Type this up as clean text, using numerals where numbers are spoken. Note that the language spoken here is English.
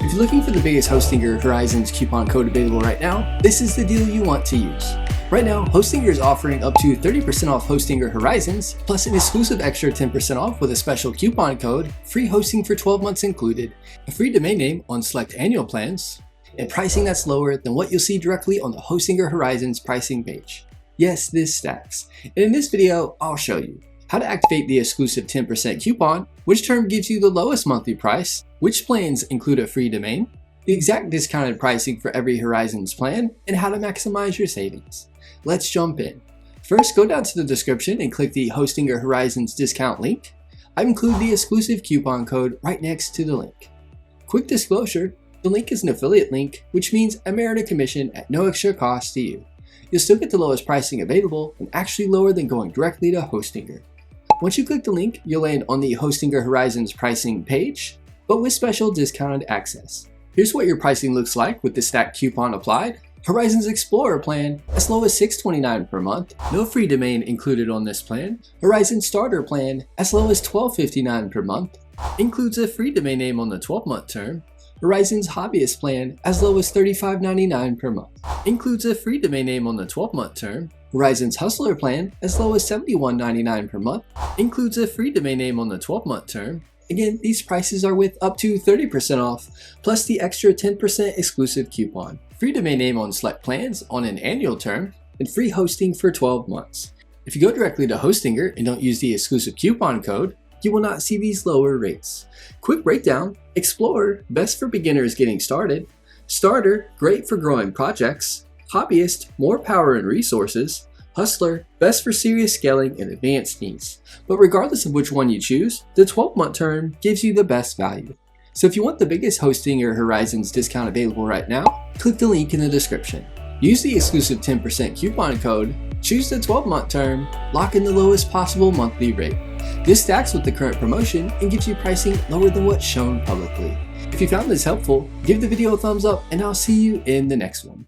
If you're looking for the biggest Hostinger Horizons coupon code available right now, this is the deal you want to use. Right now, Hostinger is offering up to 30% off Hostinger Horizons, plus an exclusive extra 10% off with a special coupon code, free hosting for 12 months included, a free domain name on select annual plans, and pricing that's lower than what you'll see directly on the Hostinger Horizons pricing page. Yes, this stacks. And in this video, I'll show you how to activate the exclusive 10% coupon, which term gives you the lowest monthly price, which plans include a free domain, the exact discounted pricing for every Horizons plan, and how to maximize your savings. Let's jump in. First, go down to the description and click the Hostinger Horizons discount link. I've included the exclusive coupon code right next to the link. Quick disclosure, the link is an affiliate link, which means I merit a commission at no extra cost to you. You'll still get the lowest pricing available and actually lower than going directly to Hostinger. Once you click the link, you'll land on the Hostinger Horizons pricing page, but with special discounted access. Here's what your pricing looks like with the stacked coupon applied. Horizons Explorer plan, as low as $6.29 per month, no free domain included on this plan. Horizons Starter plan, as low as $12.59 per month, includes a free domain name on the 12-month term. Horizons Hobbyist plan, as low as $35.99 per month, includes a free domain name on the 12-month term. Horizons Hustler plan, as low as $71.99 per month, includes a free domain name on the 12-month term. Again, these prices are with up to 30% off, plus the extra 10% exclusive coupon. Free domain name on select plans on an annual term, and free hosting for 12 months. If you go directly to Hostinger and don't use the exclusive coupon code, you will not see these lower rates. Quick breakdown: Explorer, best for beginners getting started. Starter, great for growing projects. Hobbyist, more power and resources. Hustler, best for serious scaling and advanced needs. But regardless of which one you choose, the 12-month term gives you the best value. So if you want the biggest Hostinger Horizons discount available right now, click the link in the description. Use the exclusive 10% coupon code, choose the 12-month term, lock in the lowest possible monthly rate. This stacks with the current promotion and gives you pricing lower than what's shown publicly. If you found this helpful, give the video a thumbs up and I'll see you in the next one.